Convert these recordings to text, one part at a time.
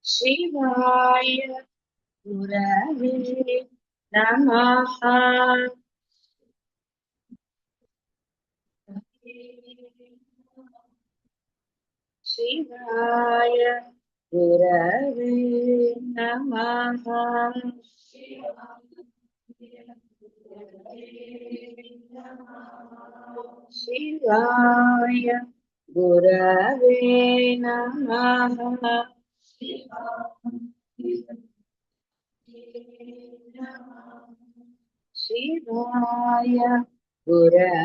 शिवाय गुरवे नमः। शिवाय गुरवे नमः। शिवाय गुरवे नमः। शिवाय गुरवे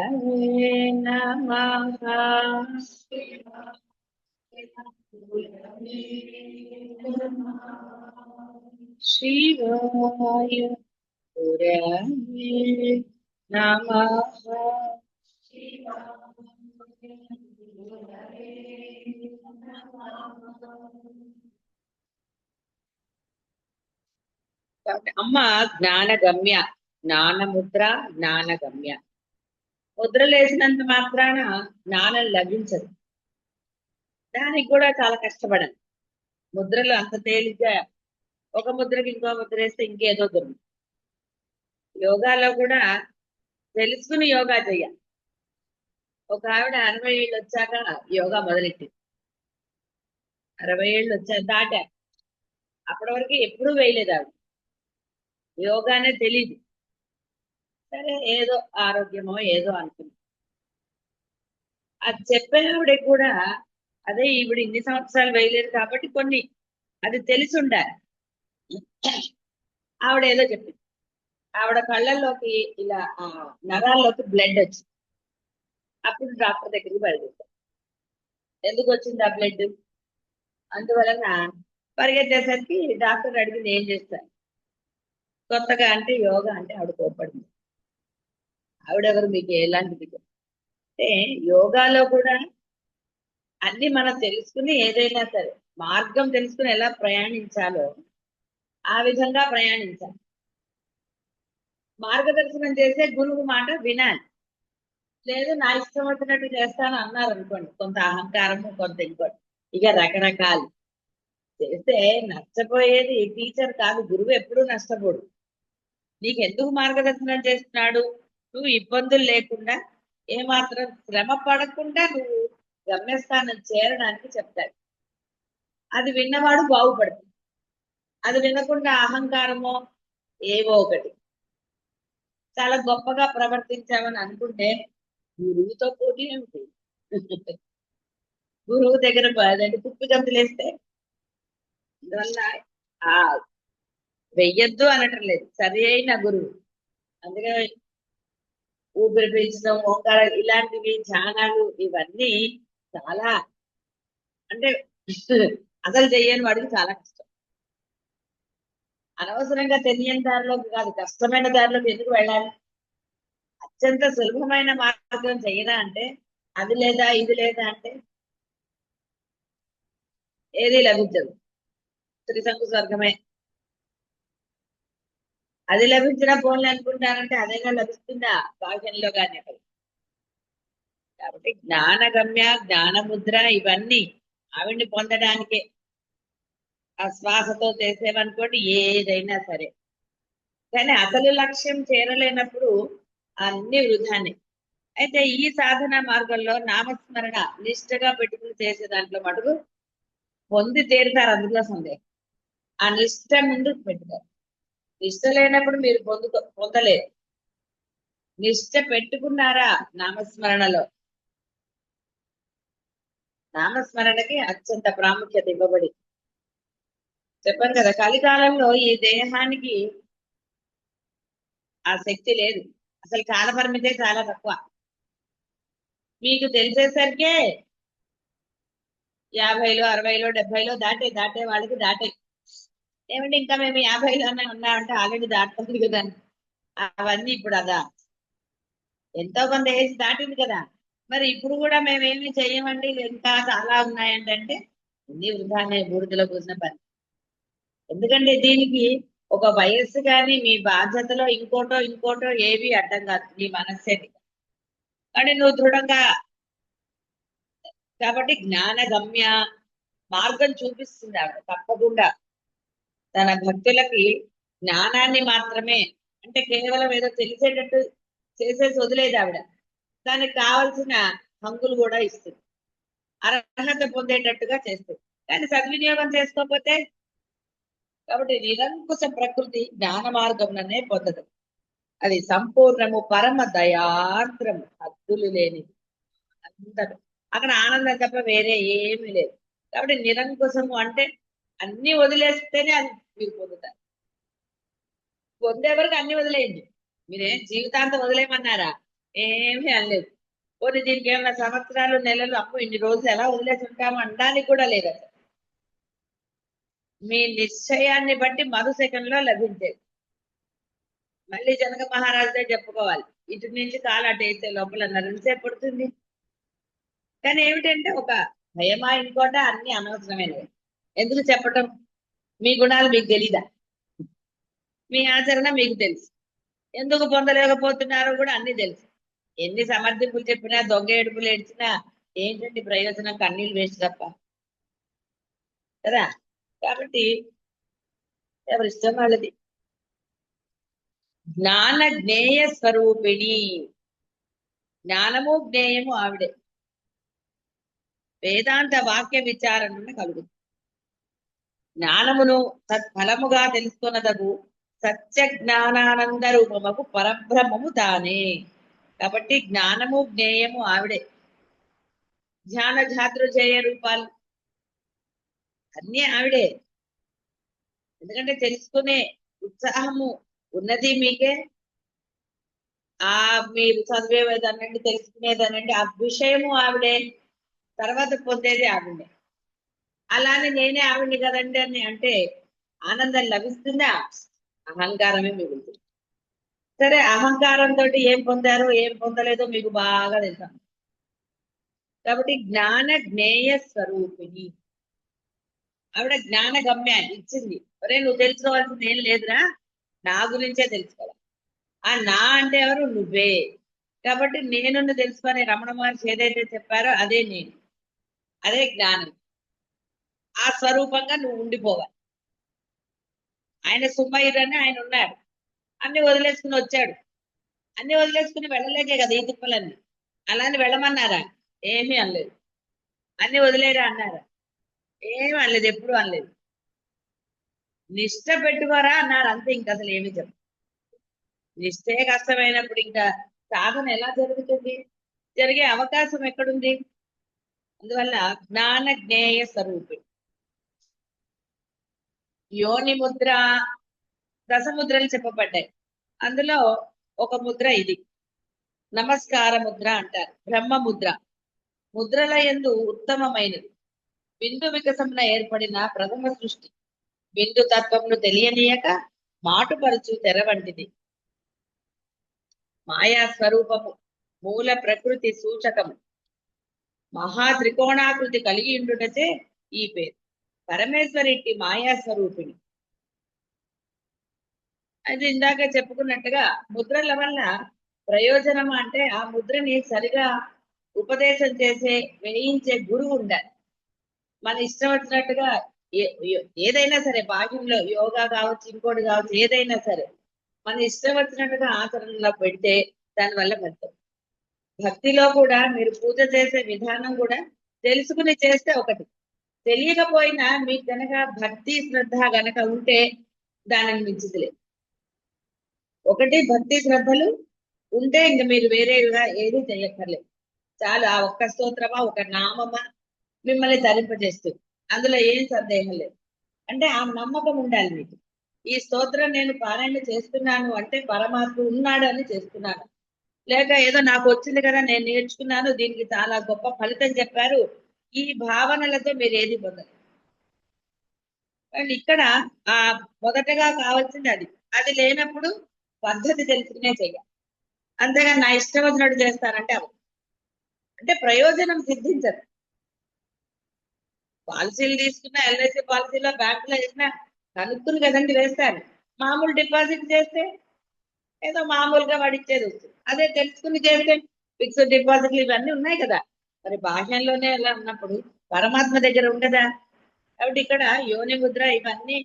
नमः। शिवाय गुरवे नमः। కాబట్టి అమ్మ జ్ఞానగమ్య, జ్ఞానముద్ర, జ్ఞానగమ్య. ముద్రలేసినంత మాత్రాన జ్ఞానం లభించదు, దానికి కూడా చాలా కష్టపడాలి. ముద్రలు అంత తేలిగ్గా ఒక ముద్రకి ఇంకో ముద్ర వేస్తే ఇంకేదో దొరుకుతుంది. యోగాలో కూడా తెలుసుకుని యోగా చెయ్యాలి. ఒక ఆవిడ 60 ఏళ్ళు వచ్చాక యోగా మొదలెట్టింది. 60 ఏళ్ళు వచ్చా దాటా, అప్పటి వరకు ఎప్పుడూ వేయలేదు ఆవిడ. యోగానే తెలియదు. సరే ఏదో ఆరోగ్యమో ఏదో అనుకుంది. అది చెప్పే ఆవిడకి కూడా అదే ఈవిడ ఇన్ని సంవత్సరాలు వేయలేదు కాబట్టి కొన్ని అది తెలిసి ఉండాలి. ఆవిడ ఏదో చెప్పింది. ఆవిడ కళ్ళల్లోకి ఇలా నరాల్లోకి బ్లడ్ వచ్చింది. అప్పుడు డాక్టర్ దగ్గరికి బయలుదేరారు. ఎందుకు వచ్చింది ఆ బ్లడ్? అందువలన పరిగెత్తేసరికి డాక్టర్ అడిగింది ఏం చేస్తారు కొత్తగా అంటే యోగా అంటే ఆవిడ కోపడింది. ఆవిడెవరు, మీకు ఎలాంటిది? అంటే యోగాలో కూడా అన్ని మనం తెలుసుకుని ఏదైనా సరే మార్గం తెలుసుకుని ఎలా ప్రయాణించాలో ఆ విధంగా ప్రయాణించాలి. మార్గదర్శనం చేసే గురువు మాట వినాలి. లేదు నా ఇష్టం వచ్చినట్టు చేస్తాను అన్నారు అనుకోండి, కొంత అహంకారము, కొంత ఇంకోటి, ఇక రకరకాలు చేస్తే నష్టపోయేది టీచర్ కాదు, గురువు ఎప్పుడూ నష్టపోడు. నీకు ఎందుకు మార్గదర్శనం చేస్తున్నాడు? నువ్వు ఇబ్బందులు లేకుండా ఏమాత్రం శ్రమ పడకుండా నువ్వు గమ్యస్థానం చేరడానికి చెప్తాడు. అది విన్నవాడు బాగుపడుతుంది. అది వినకుండా అహంకారమో ఏవో ఒకటి చాలా గొప్పగా ప్రవర్తించామని అనుకుంటే గురువుతో పోటీ ఏమిటి? గురువు దగ్గర కుప్పి గంతులేస్తే అందువల్ల ఆ వెయ్యొద్దు అనటం లేదు, సరి అయిన గురువు. అందుకే ఊపిరి పీల్చడం, ఓంకార, ఇలాంటివి ధ్యానాలు ఇవన్నీ చాలా అంటే అసలు చెయ్యని వాడికి చాలా కష్టం. అనవసరంగా తెలియని దారిలోకి కాదు, కష్టమైన దారిలోకి ఎందుకు వెళ్ళాలి? అత్యంత సులభమైన మార్గం చెయ్యరా అంటే అది లేదా ఇది లేదా అంటే ఏది లభించదు. త్రిశంకు స్వర్గమే. అది లభించినా పోన్లు అనుకుంటానంటే అదైనా లభిస్తుందా భాగ్యంలో కానీ? కాబట్టి జ్ఞానగమ్య, జ్ఞానముద్ర ఇవన్నీ ఆవిడ్ని పొందడానికే. ఆ శ్వాసతో చేసేవనుకోండి ఏదైనా సరే, కానీ అసలు లక్ష్యం చేరలేనప్పుడు అన్ని వృధానే. అయితే ఈ సాధన మార్గంలో నామస్మరణ నిష్ఠగా పెట్టుకుని చేసే దాంట్లో మటుకు పొంది తీరుతారు, అందులో సందేహం. ఆ నిష్ఠ ముందుకు పెట్టుకోరు. నిష్ఠ లేనప్పుడు మీరు పొందలేరు. నిష్ఠ పెట్టుకున్నారా నామస్మరణలో? నామస్మరణకి అత్యంత ప్రాముఖ్యత ఇవ్వబడి చెప్పాను కదా, కలికాలంలో ఈ దేహానికి ఆ శక్తి లేదు. అసలు కాల పరిమితే చాలా తక్కువ. మీకు తెలిసేసరికే 50లో 60లో 70లో దాటే వాళ్ళకి దాటే. ఏమంటే ఇంకా మేము 50లోనే ఉన్నామంటే ఆల్రెడీ దాటుతుంది కదా. అవన్నీ ఇప్పుడు అదా, ఎంతో కొంత ఏజ్ దాటింది కదా. మరి ఇప్పుడు కూడా మేమేమి చెయ్యమండి, ఇంకా చాలా ఉన్నాయంటే అన్ని వృధానే, బూడిదలో కూసిన పని. ఎందుకంటే దీనికి ఒక వయస్సు కానీ మీ బాధ్యతలో ఇంకోటో ఇంకోటో ఏవి అడ్డం కాదు, నీ మనస్సే. కానీ నువ్వు దృఢంగా, కాబట్టి జ్ఞానగమ్య మార్గం చూపిస్తుంది ఆవిడ తప్పకుండా. తన భక్తులకి జ్ఞానాన్ని మాత్రమే, అంటే కేవలం ఏదో తెలిసేటట్టు చేసేసి వదిలేదు ఆవిడ. దానికి కావలసిన హంగులు కూడా ఇస్తుంది, అర్హత పొందేటట్టుగా చేస్తుంది. కానీ సద్వినియోగం చేసుకోకపోతే, కాబట్టి నిరంకుశ ప్రకృతి జ్ఞాన మార్గంలోనే పొందదు. అది సంపూర్ణము, పరమ దయార్ద్రము, హద్దులు లేనిది. అందరూ అక్కడ ఆనందం తప్ప వేరే ఏమీ లేదు. కాబట్టి నిరంకుశము అంటే అన్ని వదిలేస్తేనే అది మీరు పొందుతారు. పొందే వరకు అన్ని వదిలేయండి. మీరేం జీవితాంతం వదిలేయమన్నారా? ఏమీ అనలేదు. పోనీ దీనికి ఏమైనా సంవత్సరాలు, నెలలు, అప్పు ఇన్ని రోజులు ఎలా వదిలేసి ఉంటాము అనడానికి కూడా లేదు అసలు. మీ నిశ్చయాన్ని బట్టి మరు సెకండ్ లో లభించేది. మళ్ళీ జనక మహారాజుదే చెప్పుకోవాలి, ఇటు నుంచి కాలు అటు వేసే లోపల నరించే పడుతుంది. కానీ ఏమిటంటే ఒక భయమా ఇంకోట, అన్ని అనవసరమైనవి. ఎందుకు చెప్పటం? మీ గుణాలు మీకు తెలీదా? మీ ఆచరణ మీకు తెలుసు. ఎందుకు పొందలేకపోతున్నారో కూడా అన్ని తెలుసు. ఎన్ని సమర్థింపులు చెప్పినా, దొంగ ఏడుపులు ఏడ్చినా ఏంటండి ప్రయోజనం? కన్నీళ్ళు వేస్ట్ తప్ప కదా. కాబట్టి ఎవరిష్టం వాళ్ళది. జ్ఞాన జ్ఞేయ స్వరూపిణి, జ్ఞానము జ్ఞేయము ఆవిడే. వేదాంత వాక్య విచారణ కలుగుతుంది. జ్ఞానమును తత్ఫలముగా తెలుసుకున్నదగు సత్య జ్ఞానానంద రూపముకు పరబ్రహ్మము తానే. కాబట్టి జ్ఞానము జ్ఞేయము ఆవిడే. ధ్యాన ధాతృజేయ రూపాలు అన్నీ ఆవిడే. ఎందుకంటే తెలుసుకునే ఉత్సాహము ఉన్నది మీకే. ఆ మీరు చదివేదనండి, తెలుసుకునేదనండి, ఆ విషయము ఆవిడే, తర్వాత పొందేది ఆవిడే. అలానే నేనే ఆవిడ్ని కదండి అని అంటే ఆనందం లభిస్తుందా? అహంకారమే మిగులుతుంది. సరే, అహంకారంతో ఏం పొందారో ఏం పొందలేదో మీకు బాగా తెలుసు. కాబట్టి జ్ఞాన జ్ఞేయ స్వరూపిణి ఆవిడ. జ్ఞాన గమ్యాన్ని ఇచ్చింది. ఒరే, నువ్వు తెలుసుకోవాల్సింది ఏం లేదురా, నా గురించే తెలుసుకోవాలి. ఆ నా అంటే ఎవరు? నువ్వే. కాబట్టి నేను తెలుసుకొని రమణ మహర్షి ఏదైతే చెప్పారో అదే నేను, అదే జ్ఞానం. ఆ స్వరూపంగా నువ్వు ఉండిపోవాలి. ఆయన సుమ్మయ్యరని ఆయన ఉన్నాడు, అన్ని వదిలేసుకుని వచ్చాడు. అన్ని వదిలేసుకుని వెళ్ళలేకే కదా ఈ తిప్పలన్నీ. అలాని వెళ్ళమన్నారా? ఏమీ అనలేదు. అన్ని వదిలేరా అన్నారా? ఏమీ అనలేదు, ఎప్పుడు అనలేదు. నిష్ట పెట్టుకోరా అన్నారు అంతే. ఇంక అసలు ఏమి చెప్పు. నిష్టే కష్టమైనప్పుడు ఇంకా సాధన ఎలా జరుగుతుంది? జరిగే అవకాశం ఎక్కడుంది? అందువల్ల జ్ఞాన జ్ఞేయ స్వరూపి. యోని ముద్ర, దశముద్రలు చెప్పబడ్డాయి. అందులో ఒక ముద్ర ఇది నమస్కార ముద్ర అంటారు, బ్రహ్మ ముద్ర. ముద్రల యందు ఉత్తమమైనది బిందు వికసమున ఏర్పడిన ప్రథమ సృష్టి. బిందు తత్వమును తెలియనీయక మాటుపరుచు తెర వంటిది. మాయా స్వరూపము, మూల ప్రకృతి సూచకము, మహా త్రికోణాకృతి కలిగి ఉండుటచే ఈ పేరు. పరమేశ్వరి మాయా స్వరూపిణి. అది ఇందాక చెప్పుకున్నట్టుగా ముద్రల వల్ల ప్రయోజనం అంటే ఆ ముద్రని సరిగా ఉపదేశం చేసే, వేయించే గురువు ఉండాలి. మన ఇష్టం వచ్చినట్టుగా ఏదైనా సరే, భాగ్యంలో యోగా కావచ్చు, ఇంకోటి కావచ్చు, ఏదైనా సరే మన ఇష్టం వచ్చినట్టుగా ఆచరణలో పెడితే దానివల్ల ఫలితం. భక్తిలో కూడా మీరు పూజ చేసే విధానం కూడా తెలుసుకుని చేస్తే ఒకటి, తెలియకపోయినా మీకు గనక భక్తి శ్రద్ధ గనక ఉంటే దానిని మించిది లేదు. ఒకటి భక్తి శ్రద్ధలు ఉంటే ఇంక మీరు వేరేగా ఏది చేయక్కర్లేదు. చాలు ఆ ఒక్క స్తోత్రమా, ఒక నామమా మిమ్మల్ని ధరింపజేస్తుంది. అందులో ఏం సందేహం లేదు. అంటే ఆ నమ్మకం ఉండాలి మీకు. ఈ స్తోత్రం నేను పారాయణ చేస్తున్నాను అంటే పరమాత్మ ఉన్నాడు అని చేస్తున్నాను, లేక ఏదో నాకు వచ్చింది కదా నేను నేర్చుకున్నాను, దీనికి చాలా గొప్ప ఫలితం చెప్పారు, ఈ భావనలతో మీరు ఏది పొందరు. అండ్ ఇక్కడ ఆ మొదటగా కావాల్సింది అది. అది లేనప్పుడు పద్ధతి తెలుసుకునే చెయ్యాలి. అంతేగా నా ఇష్టం వచ్చినట్టు చేస్తానంటే అవు, అంటే ప్రయోజనం సిద్ధించదు. పాలసీలు తీసుకున్నా, ఎల్ఐసి పాలసీలో బ్యాంకులో వేసినా కనుక్కుని కదండి వేస్తారు. మామూలు డిపాజిట్ చేస్తే ఏదో మామూలుగా పడిచ్చేది వస్తుంది. అదే తెలుసుకుని చేస్తే ఫిక్స్డ్ డిపాజిట్లు ఇవన్నీ ఉన్నాయి కదా. మరి బాహ్యంలోనే ఎలా ఉన్నప్పుడు పరమాత్మ దగ్గర ఉండదా? కాబట్టి ఇక్కడ యోని ముద్ర ఇవన్నీ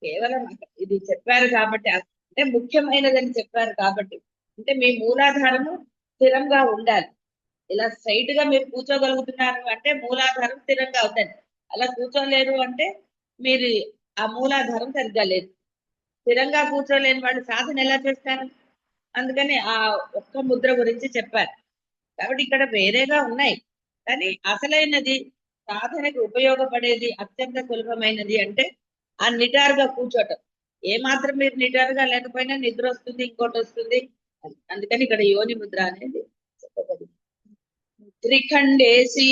కేవలం ఇది చెప్పారు కాబట్టి, అంటే ముఖ్యమైనదని చెప్పారు కాబట్టి, అంటే మీ మూలాధారము స్థిరంగా ఉండాలి. ఇలా స్ట్రైట్ గా మీరు కూర్చోగలుగుతున్నారు అంటే మూలాధారం స్థిరంగా ఉండాలి. అలా కూర్చోలేరు అంటే మీరు ఆ మూలాధారం సరిగ్గా లేదు. స్థిరంగా కూర్చోలేని వాళ్ళు సాధన ఎలా చేస్తారు? అందుకని ఆ ఒక్క ముద్ర గురించి చెప్పారు. కాబట్టి ఇక్కడ వేరేగా ఉన్నాయి, కానీ అసలైనది సాధనకి ఉపయోగపడేది అత్యంత సులభమైనది అంటే ఆ నిటారుగా కూర్చోటం. ఏ మాత్రం మీరు నిటారుగా లేకపోయినా నిద్ర వస్తుంది, ఇంకోటి వస్తుంది. అందుకని ఇక్కడ యోని ముద్ర అనేది చెప్పబడింది. త్రిఖండేసి,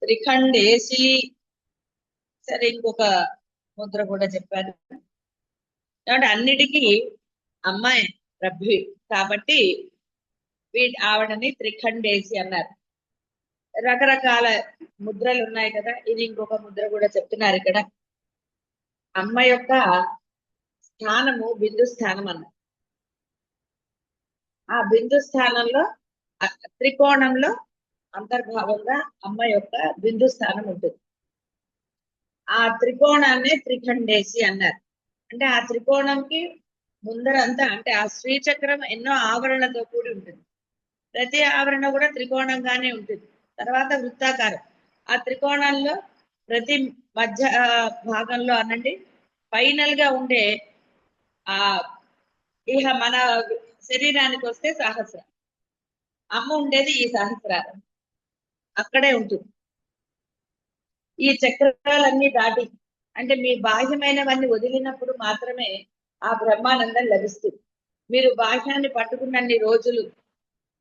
త్రిఖండేసి. సరే, ఇంకొక ముద్ర కూడా చెప్పారు. కాబట్టి అన్నిటికీ అమ్మాయి రబ్బి కాబట్టి ఆవిడని త్రిఖండేసి అన్నారు. రకరకాల ముద్రలు ఉన్నాయి కదా, ఇది ఇంకొక ముద్ర కూడా చెప్తున్నారు ఇక్కడ. అమ్మ యొక్క స్థానము బిందు స్థానం అన్నారు. ఆ బిందు స్థానంలో త్రికోణంలో అంతర్భావంగా అమ్మ యొక్క బిందు స్థానం ఉంటుంది. ఆ త్రికోణాన్ని త్రిఖండేసి అన్నారు. అంటే ఆ త్రికోణంకి ముందరంతా, అంటే ఆ శ్రీచక్రం ఎన్నో ఆవరణలతో కూడి ఉంటుంది. ప్రతి ఆవరణ కూడా త్రికోణంగానే ఉంటుంది. తర్వాత వృత్తాకారం. ఆ త్రికోణంలో ప్రతి మధ్య భాగంలో అనండి ఫైనల్ గా ఉండే ఆ ఇహ మన శరీరానికి వస్తే సహస్రం. అమ్మ ఉండేది ఈ సహస్రారం, అక్కడే ఉంటుంది. ఈ చక్రాలన్నీ దాటి, అంటే మీ బాహ్యమైనవన్నీ వదిలినప్పుడు మాత్రమే ఆ బ్రహ్మానందం లభిస్తుంది. మీరు బాహ్యాన్ని పట్టుకున్నన్ని రోజులు,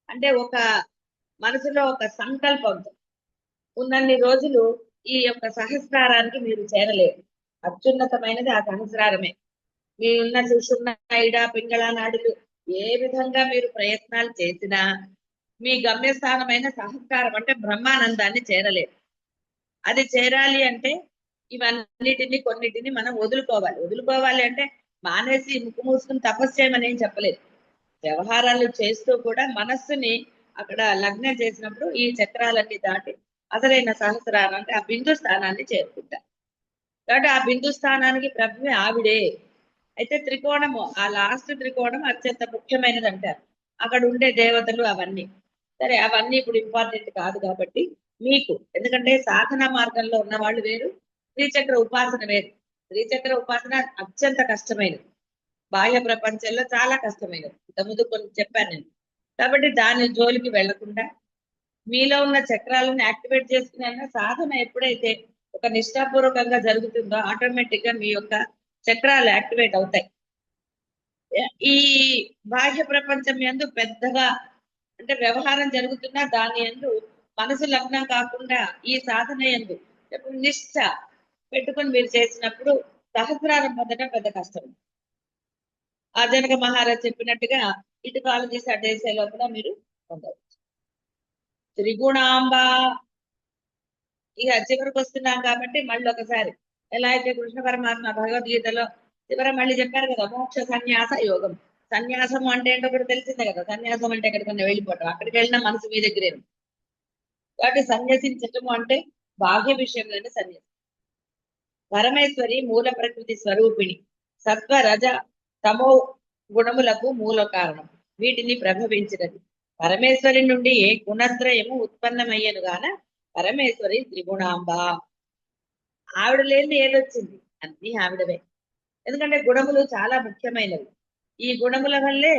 అంటే ఒక మనసులో ఒక సంకల్పంతో ఉన్నన్ని రోజులు ఈ యొక్క సహస్రారానికి మీరు చేరలేరు. అత్యున్నతమైనది ఆ సహస్రారమే. మీ ఉన్న సుషుమ్న, ఇడా, పింగళ నాడులు ఏ విధంగా మీరు ప్రయత్నాలు చేసినా మీ గమ్యస్థానమైన సహస్రారం అంటే బ్రహ్మానందాన్ని చేరలేరు. అది చేరాలి అంటే ఇవన్నిటిని కొన్నిటిని మనం వదులుకోవాలి. వదులుకోవాలి అంటే మానేసి ముక్కు మూసుకుని తపస్సు చేయమని ఏం చెప్పలేదు. వ్యవహారాలు చేస్తూ కూడా మనస్సుని అక్కడ లగ్నం చేసినప్పుడు ఈ చక్రాలన్నీ దాటి అసలైన సహస్రారం అంటే ఆ బిందు స్థానాన్ని చేరుకుంటారు. కాబట్టి ఆ బిందు స్థానానికి ప్రభువే ఆవిడే. అయితే త్రికోణము, ఆ లాస్ట్ త్రికోణం అత్యంత ముఖ్యమైనది అంటారు. అక్కడ ఉండే దేవతలు అవన్నీ. సరే, అవన్నీ ఇప్పుడు ఇంపార్టెంట్ కాదు కాబట్టి మీకు, ఎందుకంటే సాధన మార్గంలో ఉన్న వాళ్ళు వేరు, శ్రీచక్ర ఉపాసన వేరు. శ్రీచక్ర ఉపాసన అత్యంత కష్టమైనది, బాహ్య ప్రపంచంలో చాలా కష్టమైనది. ఇంతకుముందు కొన్ని చెప్పాను నేను. కాబట్టి దాని జోలికి వెళ్లకుండా మీలో ఉన్న చక్రాలను యాక్టివేట్ చేసుకునే సాధన ఎప్పుడైతే ఒక నిష్ఠాపూర్వకంగా జరుగుతుందో ఆటోమేటిక్ గా మీ యొక్క చక్రాలు యాక్టివేట్ అవుతాయి. ఈ బాహ్య ప్రపంచం యందు పెద్దగా అంటే వ్యవహారం జరుగుతున్నా దాని యందు మనసు లగ్నం కాకుండా ఈ సాధన యందు నిష్ఠ పెట్టుకొని మీరు చేసినప్పుడు సహస్రారం పొందడం పెద్ద కష్టం. ఆ జనక మహారాజ్ చెప్పినట్టుగా ఇటు కాలు చేసి అటేసే లోపల మీరు పొందవచ్చు. త్రిగుణాంబ. ఇక చివరికి వస్తున్నాం కాబట్టి మళ్ళీ ఒకసారి, ఎలా అయితే కృష్ణ పరమాత్మ భగవద్గీతలో చివర మళ్ళీ చెప్పారు కదా, మోక్ష సన్యాస యోగం. సన్యాసం అంటే ఏంటో కూడా తెలిసిందే కదా. సన్యాసం అంటే ఎక్కడికన్నా వెళ్ళిపోవటం, అక్కడికి వెళ్ళినా మనసు మీ దగ్గరే ఉంది. కాబట్టి సన్యసించటము అంటే బాహ్య విషయంలోనే సన్యాసం. పరమేశ్వరి మూల ప్రకృతి స్వరూపిణి, సత్వ రజ తమో గుణములకు మూల కారణం, వీటిని ప్రభవించినది. పరమేశ్వరి నుండి గుణత్రయము ఉత్పన్నమయ్యను గాన పరమేశ్వరి త్రిగుణాంబ. ఆవిడ లేని ఏదొచ్చింది? అన్ని ఆవిడవే. ఎందుకంటే గుణములు చాలా ముఖ్యమైనవి. ఈ గుణముల వల్లే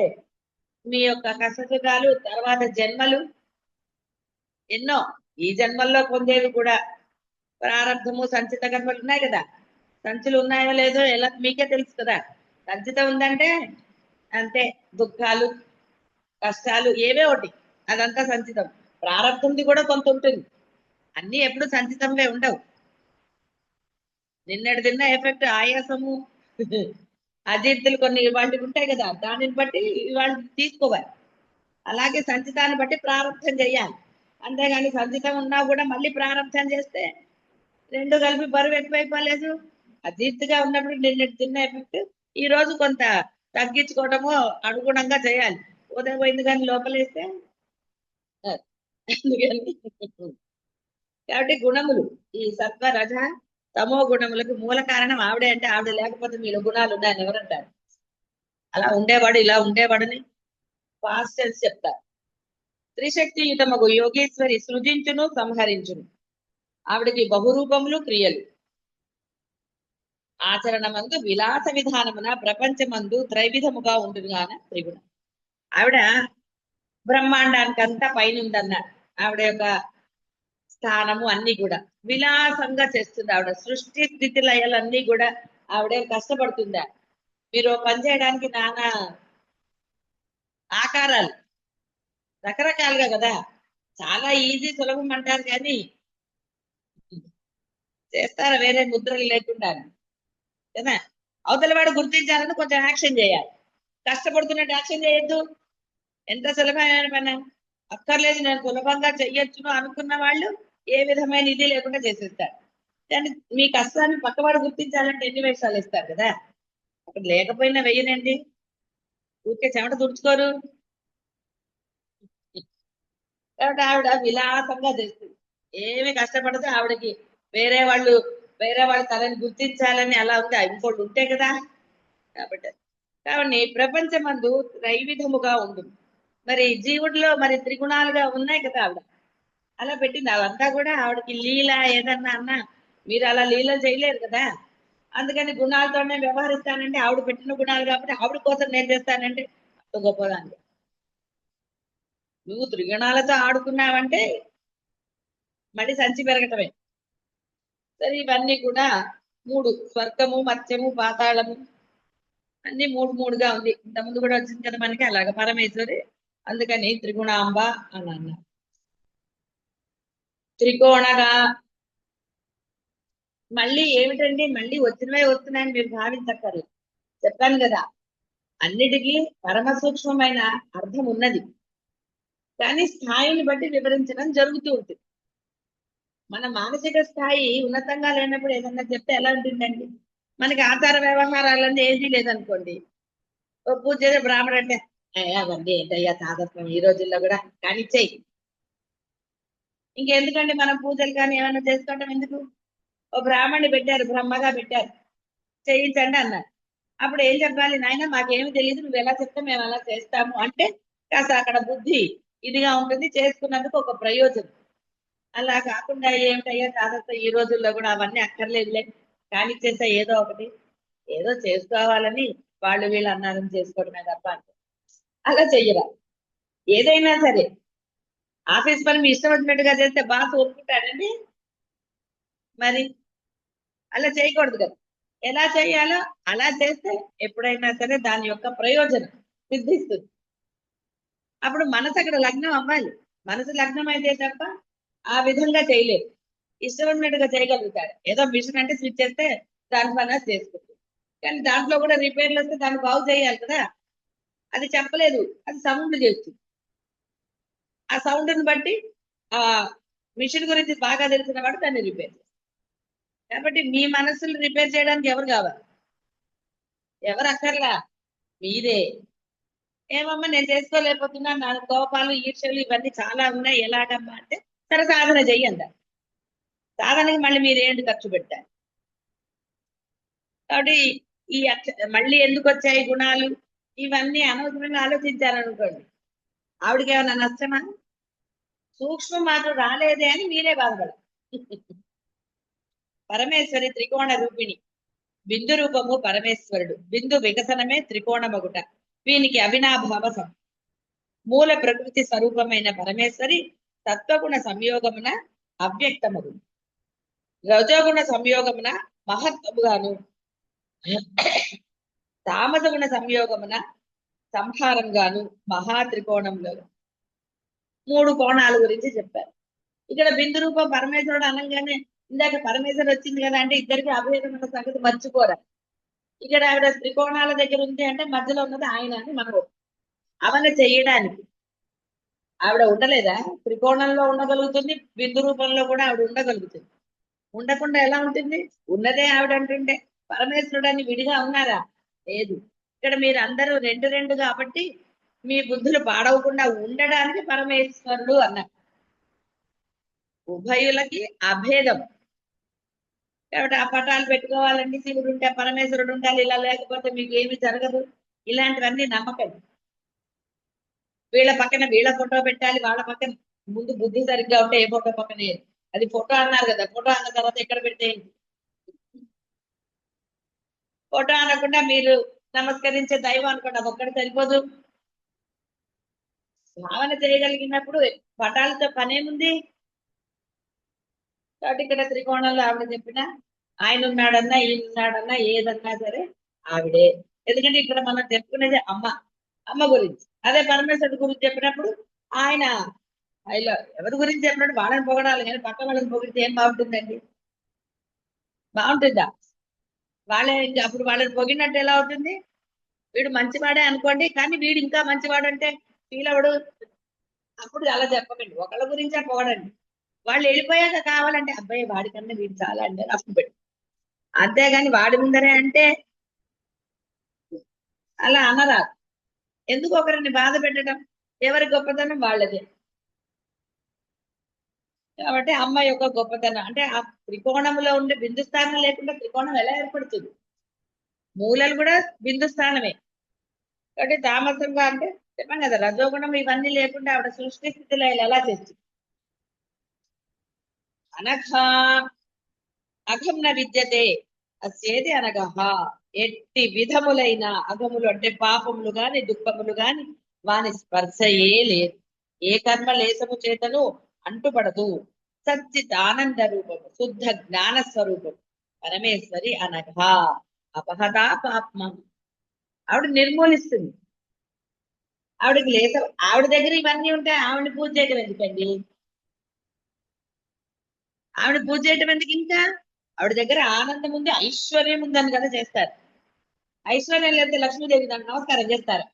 మీ యొక్క కష్టసుఖాలు, తర్వాత జన్మలు ఎన్నో, ఈ జన్మల్లో పొందేవి కూడా ప్రారంధము సంచిత కర్మలు ఉన్నాయి కదా. సంచులు ఉన్నాయో లేదో ఎలా మీకే తెలుసు కదా. సంచిత ఉందంటే అంతే, దుఃఖాలు కష్టాలు ఏవే ఒకటి, అదంతా సంచితం. ప్రారంధంది కూడా కొంత ఉంటుంది, అన్ని ఎప్పుడు సంచితంగా ఉండవు. నిన్నటి తిన్న ఎఫెక్ట్ ఆయాసము అజీర్తులు కొన్ని ఇవాళ ఉంటాయి కదా, దానిని బట్టి ఇవాళ తీసుకోవాలి. అలాగే సంచితాన్ని బట్టి ప్రారంభం చేయాలి. అంతేగాని సంచితం ఉన్నా కూడా మళ్ళీ ప్రారంభం చేస్తే రెండు కలిపి బరువు ఎక్కువైపోలేదు. అజీర్తిగా ఉన్నప్పుడు నిన్నటి తిన్న ఎఫెక్ట్ ఈ రోజు కొంత తగ్గించుకోవడము అనుగుణంగా చేయాలి. ఉదయం పోయింది కానీ లోపలేస్తే అందుకని. కాబట్టి గుణములు ఈ సత్వ రజ తమో గుణములకు మూల కారణం ఆవిడే అంటే ఆవిడ లేకపోతే మీలో గుణాలు ఉన్నాయని ఎవరంటారు? అలా ఉండేవాడు ఇలా ఉండేవాడని పాస్ట్ టెన్స్ చెప్తారు. త్రిశక్తియుతమగు యోగేశ్వరి సృజించును సంహరించును. ఆవిడకి బహురూపములు క్రియలు. ఆచరణమందు విలాస విధానమున ప్రపంచమందు త్రైవిధముగా ఉండుగాన త్రిగుణం. ఆవిడ బ్రహ్మాండానికంతా పైన ఉందన్నారు. ఆవిడ యొక్క స్థానము అన్ని కూడా విలాసంగా చేస్తుంది. ఆవిడ సృష్టి స్థితి లయలన్నీ కూడా ఆవిడే కష్టపడుతుందా. మీరు పని చేయడానికి నానా ఆకారాలు రకరకాలుగా కదా, చాలా ఈజీ సులభం అంటారు కానీ చేస్తారా వేరే ముద్రలు లేకుండా కదా. అవతల వాడు గుర్తించాలని కొంచెం యాక్షన్ చేయాలి. కష్టపడుతున్నట్టు యాక్షన్ చేయొద్దు. ఎంత సులభమైన పని అక్కర్లేదు, నేను సులభంగా చెయ్యొచ్చును అనుకున్న వాళ్ళు ఏ విధమైన ఇది లేకుండా చేసేస్తారు. కానీ మీ కష్టాన్ని పక్కవాడు గుర్తించాలంటే ఎన్ని వేషాలు ఇస్తారు కదా. అక్కడ లేకపోయినా వెయ్యనండి, ఊరికే చెమట తుడుచుకోరు. కాబట్టి ఆవిడ విలాసంగా చేస్తుంది, ఏమి కష్టపడితే ఆవిడకి వేరే వాళ్ళు తనని గుర్తించాలని అలా ఉంది, ఇంకోటి ఉంటే కదా. కాబట్టి ప్రపంచమందు త్రైవిధముగా ఉంటుంది. మరి జీవుడిలో మరి త్రిగుణాలుగా ఉన్నాయి కదా ఆవిడ అలా పెట్టింది. అవంతా కూడా ఆవిడకి లీల ఏదన్నా అన్నా మీరు అలా లీల చేయలేరు కదా. అందుకని గుణాలతోనే వ్యవహరిస్తానంటే ఆవిడ పెట్టిన గుణాలు కాబట్టి ఆవిడ కోసం నేను చేస్తానంటే అంత గొప్పదాన్ని. నువ్వు త్రిగుణాలతో ఆడుకున్నావంటే మళ్ళీ సంచి పెరగటమే. సరే ఇవన్నీ కూడా మూడు, స్వర్గము మత్స్యము పాతాళము అన్ని మూడు మూడుగా ఉంది. ఇంతకుముందు కూడా వచ్చింది కదా మనకి అలాగ పరమేశ్వరి. అందుకని త్రిగుణాంబ అని అన్నారు. త్రికోణగా మళ్ళీ ఏమిటండి, మళ్ళీ వచ్చినవే వస్తున్నాయని మీరు భావించక్కర్లేదు. చెప్పాను కదా, అన్నిటికీ పరమ సూక్ష్మమైన అర్థం ఉన్నది, కానీ స్థాయిని బట్టి వివరించడం జరుగుతూ ఉంటుంది. మన మానసిక స్థాయి ఉన్నతంగా లేనప్పుడు ఏదన్నా చెప్తే ఎలా ఉంటుందండి. మనకి ఆచార వ్యవహారాలన్నీ ఏది లేదనుకోండి, ఓ పూజ చేసే బ్రాహ్మడు అంటే అవన్నీ ఏంటయ్యా తాదత్వం ఈ రోజుల్లో కూడా కానీ చెయ్యి. ఇంకెందుకండి మనం పూజలు కానీ ఏమైనా చేసుకోవటం ఎందుకు? ఓ బ్రాహ్మణ్ణి పెట్టారు, బ్రహ్మగా పెట్టారు, చేయించండి అన్నారు. అప్పుడు ఏం చెప్పాలి? నాయన మాకేమి తెలియదు, నువ్వు ఎలా చెప్తే మేము అలా చేస్తాము అంటే కాస్త అక్కడ బుద్ధి ఇదిగా ఉంటుంది, చేసుకున్నందుకు ఒక ప్రయోజనం. అలా కాకుండా ఏమిటయ్యా తాదత్వం ఈ రోజుల్లో కూడా అవన్నీ అక్కర్లేదులే కానిచ్చేసా ఏదో ఒకటి ఏదో చేసుకోవాలని వాళ్ళు వీళ్ళు అన్నారని చేసుకోవడమే తప్ప అంటే అలా చెయ్యరా. ఏదైనా సరే ఆఫీస్ పని మీ ఇష్టం వచ్చినట్టుగా చేస్తే బాస్ ఒప్పుకుంటాడండి? మరి అలా చేయకూడదు కదా. ఎలా చేయాలో అలా చేస్తే ఎప్పుడైనా సరే దాని యొక్క ప్రయోజనం సిద్ధిస్తుంది. అప్పుడు మనసు అక్కడ లగ్నం అవ్వాలి. మనసు లగ్నం అయితే తప్ప ఆ విధంగా చేయలేదు. ఇష్టం ఉన్నట్టుగా చేయగలుగుతాడు. ఏదో మిషన్ అంటే స్విచ్ చేస్తే దాని పని అది చేసుకుంటుంది. కానీ దాంట్లో కూడా రిపేర్లు వస్తే దాన్ని బాగు చేయాలి కదా. అది చెప్పలేదు, అది సౌండ్ చేస్తుంది. ఆ సౌండ్ని బట్టి ఆ మిషన్ గురించి బాగా తెలిసిన వాడు దాన్ని రిపేర్ చేస్తారు. కాబట్టి మీ మనసులు రిపేర్ చేయడానికి ఎవరు కావాలి? ఎవరు అక్కర్లా, మీరే. ఏమమ్మా నేను చేసుకోలేకపోతున్నా, నా కోపాలు ఈర్ష్యలు ఇవన్నీ చాలా ఉన్నాయి, ఎలాగమ్మా అంటే సరే సాధన చెయ్యండి. సాధనకి మళ్ళీ మీరు ఏంటి ఖర్చు పెట్టారు? కాబట్టి ఈ మళ్ళీ ఎందుకు వచ్చాయి గుణాలు ఇవన్నీ అనవసరంగా ఆలోచించారనుకోండి, ఆవిడకి ఏమైనా నష్టమా? సూక్ష్మం మాత్రం రాలేదే అని మీరే బాధపడరు. పరమేశ్వరి త్రికోణ రూపిణి. బిందు రూపము పరమేశ్వరుడు, బిందు వికసనమే త్రికోణమగుట. వీనికి అవినాభావ మూల ప్రకృతి స్వరూపమైన పరమేశ్వరి తత్వగుణ సంయోగమున అవ్యక్తమగు, రజోగుణ సంయోగమున మహత్వముగాను, తామస గుణ సంయోగమున సంహారంగాను మహాత్రికోణంలో మూడు కోణాల గురించి చెప్పారు. ఇక్కడ బిందు రూపం పరమేశ్వరుడు అనగానే ఇందాక పరమేశ్వరుడు వచ్చింది కదా అంటే ఇద్దరికి అభేదమైన సంగతి మర్చిపోరా. ఇక్కడ ఆవిడ త్రికోణాల దగ్గర ఉంది అంటే మధ్యలో ఉన్నది ఆయన అని మనం అవన్నీ చేయడానికి ఆవిడ ఉండలేదా? త్రికోణంలో ఉండగలుగుతుంది, బిందు రూపంలో కూడా ఆవిడ ఉండగలుగుతుంది. ఉండకుండా ఎలా ఉంటుంది? ఉన్నదే ఆవిడ అంటుంటే పరమేశ్వరుడు అని విడిగా ఉన్నారా? లేదు. ఇక్కడ మీరు అందరూ రెండు రెండు కాబట్టి మీ బుద్ధులు పాడవకుండా ఉండడానికి పరమేశ్వరుడు అన్నారు. ఉభయులకి అభేదం. కాబట్టి ఆ పటాలు పెట్టుకోవాలండి, శివుడు ఉంటే పరమేశ్వరుడు ఉండాలి, ఇలా లేకపోతే మీకు ఏమి జరగదు. ఇలాంటివన్నీ నమ్మకం. వీళ్ళ పక్కన వీళ్ళ ఫోటో పెట్టాలి, వాళ్ళ పక్కన ముందు బుద్ధి సరిగ్గా ఉంటే ఏ ఫోటో పక్కనే. అది ఫోటో అన్నారు కదా, ఫోటో అన్న తర్వాత ఎక్కడ పెట్టేయండి. ఫోటో అనకుండా మీరు నమస్కరించే దైవం అనుకోండి, అదొక్కటి సరిపోదు. భావన చేయగలిగినప్పుడు పటాలతో పనేముంది. కాబట్టి ఇక్కడ త్రికోణంలో ఆవిడ చెప్పిన ఆయన ఉన్నాడన్నా ఈయన ఉన్నాడన్నా ఏదన్నా సరే ఆవిడే. ఎందుకంటే ఇక్కడ మనం చెప్పుకునేది అమ్మ, అమ్మ గురించి. అదే పరమేశ్వరుడు గురించి చెప్పినప్పుడు ఆయన ఇలా ఎవరి గురించి చెప్పినట్టు వాళ్ళని పొగడాలి, కానీ పక్క వాళ్ళని పొగిడితే ఏం బాగుంటుందండి? బాగుంటుందా? వాళ్ళే అప్పుడు వాళ్ళని పొగిడినట్టు ఎలా అవుతుంది? వీడు మంచివాడే అనుకోండి, కానీ వీడు ఇంకా మంచివాడు అంటే ఫీల్ అవడు. అప్పుడు అలా చెప్పకండి, ఒకళ్ళ గురించే పొగడండి. వాళ్ళు వెళ్ళిపోయాక కావాలంటే అబ్బాయి వాడికన్నా వీడు చాలా అంటే అప్పుడు పెట్టు. అంతేగాని వాడి ముందరే అంటే అలా అనరాదు. ఎందుకు ఒకరిని బాధ పెట్టడం? ఎవరి గొప్పతనం వాళ్ళదే. కాబట్టి అమ్మ యొక్క గొప్పతనం అంటే ఆ త్రికోణంలో ఉండే బిందు స్థానం లేకుండా త్రికోణం ఎలా ఏర్పడుతుంది? మూలలు కూడా బిందు స్థానమే. కాబట్టి తామసంగా అంటే చెప్పాను కదా, రజోగుణం ఇవన్నీ లేకుండా ఆవిడ సృష్టి స్థితిలో ఎలా చేస్తుంది? అనఘా అఘంన విద్యతే అస్యేది అనగహ. ఎట్టి విధములైన అఘములు అంటే పాపములు గాని దుఃఖములు గాని వాని స్పర్శయే లేదు. ఏ కర్మ లేసము చేతను అంటుపడదు. సచ్చిత్ ఆనంద రూపము, శుద్ధ జ్ఞాన స్వరూపం పరమేశ్వరి అనఘ. అపహదా పాపం, ఆవిడ నిర్మూలిస్తుంది. ఆవిడకి లేస, ఆవిడ దగ్గర ఇవన్నీ ఉంటాయి, ఆవిడని పూజ చేయడం ఎందుకండి? ఆవిడ పూజ చేయడం ఎందుకు ఇంకా? ఆవిడ దగ్గర ఆనందం ఉంది, ఐశ్వర్యం ఉందని కదా చేస్తారు. ఐశ్వర్యం లేకపోతే లక్ష్మీదేవి దానికి నమస్కారం చేస్తారు?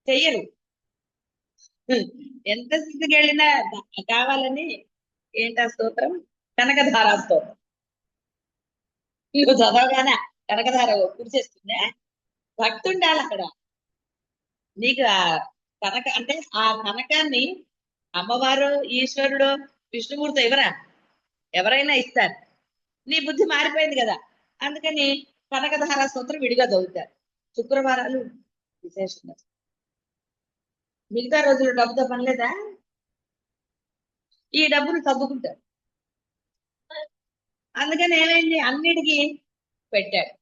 చెయ్యరు. ఎంత స్థితికి వెళ్ళినా కావాలని ఏంటా స్తోత్రం? కనకధారా స్తోత్రం. నువ్వు చదవగానే కనకధార కురిసేస్తుందే. భక్తి ఉండాలి అక్కడ. నీకు ఆ కనక అంటే ఆ కనకాన్ని అమ్మవారు, ఈశ్వరుడు, విష్ణుమూర్తి ఎవరా? ఎవరైనా ఇస్తారు. నీ బుద్ధి మారిపోయింది కదా, అందుకని కనకధార స్తోత్రం విడిగా చదువుతారు. శుక్రవారాలు విశేషంగా. మిగతా రోజులు డబ్బుతో పని లేదా? ఈ డబ్బులు తగ్గుకుంటారు. అందుకని ఏమైంది, అన్నిటికీ పెట్టాడు.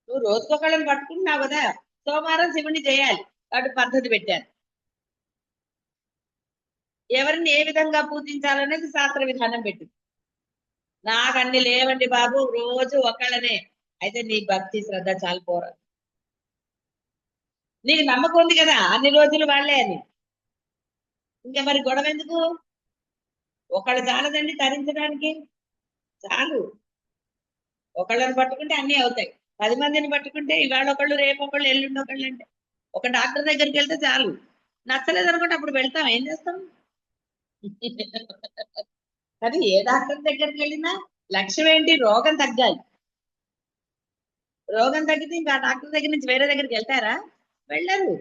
నువ్వు రోజుకొకళ్ళని పట్టుకుంటున్నావు కదా, సోమవారం శివుని చేయాలి కాబట్టి పద్ధతి పెట్టాను. ఎవరిని ఏ విధంగా పూజించాలనేది శాస్త్ర విధానం పెట్టింది. నాకు అన్ని లేవండి బాబు, రోజు ఒకళ్ళనే. అయితే నీ భక్తి శ్రద్ధ చాలు పోరా. నీకు నమ్మకం ఉంది కదా అన్ని రోజులు వాళ్ళే అని, ఇంకా మరి గొడవ ఎందుకు? ఒకళ్ళు చాలదండి తరించడానికి, చాలు. ఒకళ్ళని పట్టుకుంటే అన్ని అవుతాయి. 10 మందిని పట్టుకుంటే ఇవాళ ఒకళ్ళు, రేపు ఒకళ్ళు, ఎల్లుండి ఒకళ్ళు. అంటే ఒక డాక్టర్ దగ్గరికి వెళ్తే చాలు. నచ్చలేదు అనుకుంటే అప్పుడు వెళ్తాం, ఏం చేస్తాం? కానీ ఏ డాక్టర్ దగ్గరికి వెళ్ళినా లక్ష్యం ఏంటి? రోగం తగ్గాలి. రోగం తగ్గితే ఇంకా ఆ డాక్టర్ దగ్గర నుంచి వేరే దగ్గరికి వెళ్తారా? వెళ్ళరు.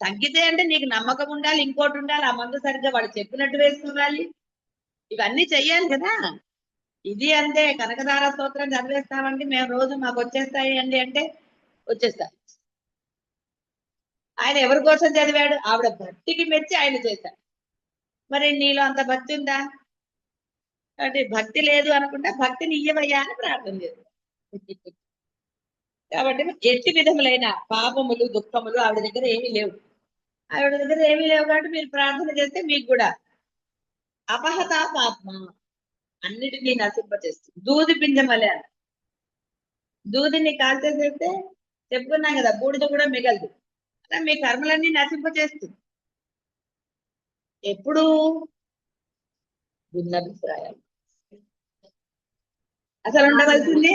తగ్గితే అంటే నీకు నమ్మకం ఉండాలి, ఇంకోటి ఉండాలి, ఆ మందు సరిగ్గా వాడు చెప్పినట్టు వేసుకోవాలి, ఇవన్నీ చెయ్యాలి కదా. ఇది అంతే. కనకదార స్తోత్రం చదివేస్తామండి మేము రోజు, మాకు వచ్చేస్తాయి అండి అంటే వచ్చేస్తాయి. ఆయన ఎవరి కోసం చదివాడు? ఆవిడ భక్తికి మెచ్చి ఆయన చేశాడు. మరి నీలో అంత భక్తి ఉందా? అంటే భక్తి లేదు అనుకుంటే భక్తిని ఇయ్యవయ్యా అని ప్రార్థన చేస్తాం. కాబట్టి ఎట్టి విధములైన పాపములు దుఃఖములు ఆవిడ దగ్గర ఏమీ లేవు. ఆవిడ దగ్గర ఏమీ లేవు కాబట్టి మీరు ప్రార్థన చేస్తే మీకు కూడా అపహత పాపమ అన్నిటినీ నశింపచేస్తుంది. దూది పింజమలే అని, దూదిని కాల్చేసేస్తే చెప్పుకున్నాం కదా, బూడిద కూడా మిగలదు. అలా మీ కర్మలన్నీ నశింపచేస్తుంది. ఎప్పుడు భిన్నాభిప్రాయం అసలు ఉండవలసింది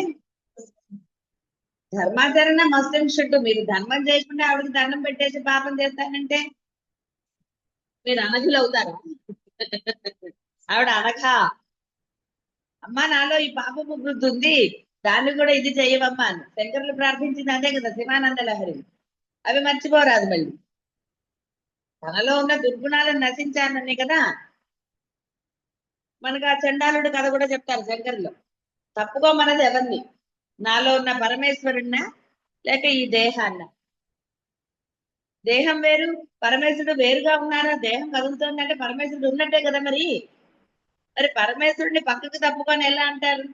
ధర్మాచరణ మస్ట్ అండ్ షుడ్. మీరు ధర్మం చేయకుండా ఆవిడకి దండం పెట్టేసి పాపం చేస్తానంటే మీరు అనఘులు అవుతారా? ఆవిడ అనఘ. అమ్మా నాలో ఈ పాపము వృద్ధి ఉంది, దాన్ని కూడా ఇది చెయ్యవమ్మా అని శంకరులు ప్రార్థించింది అదే కదా, శివానంద లహరి. అవి మర్చిపోరాదు మళ్ళీ. తనలో ఉన్న దుర్గుణాలను నశించానని కదా. మనకు ఆ చండాలుడు కథ కూడా చెప్తారు శంకర్లో. తప్పుకోమన్నది ఎవరిని? నాలో ఉన్న పరమేశ్వరుడినా లేక ఈ దేహాన్న? దేహం వేరు, పరమేశ్వరుడు వేరుగా ఉన్నారా? దేహం కదులుతోందంటే పరమేశ్వరుడు ఉన్నట్టే కదా మరి. మరి పరమేశ్వరుడిని పక్కకు తప్పుకొని ఎలా అంటారు?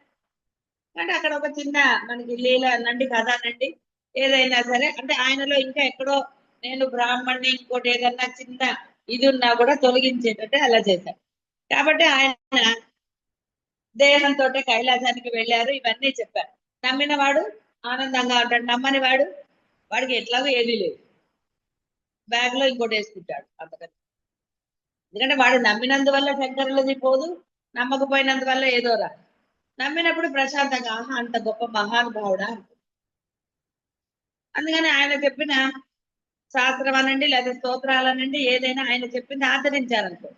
అంటే అక్కడ ఒక చిన్న మనకి లీల అనండి, కథ అనండి, ఏదైనా సరే అంటే ఆయనలో ఇంకా ఎక్కడో నేను బ్రాహ్మణ్ణి, ఇంకోటి ఏదన్నా చిన్న ఇది ఉన్నా కూడా తొలగించేటట్టు అలా చేశారు. కాబట్టి ఆయన దేహంతో కైలాసానికి వెళ్ళారు, ఇవన్నీ చెప్పారు. నమ్మిన వాడు ఆనందంగా ఉంటాడు, నమ్మని వాడు వాడికి ఎట్లాగో ఏదీ లేదు, బ్యాగ్ లో ఇంకోటి వేసుకుంటాడు అంతకని. ఎందుకంటే వాడు నమ్మినందువల్ల శంకరులది పోదు, నమ్మకపోయినందువల్ల ఏదో రా. నమ్మినప్పుడు ప్రశాంతంగా ఆహా అంత గొప్ప మహానుభావుడా. అందుకని ఆయన చెప్పిన శాస్త్రం అనండి లేదా స్తోత్రాలనండి ఏదైనా ఆయన చెప్పింది ఆచరించారనుకో,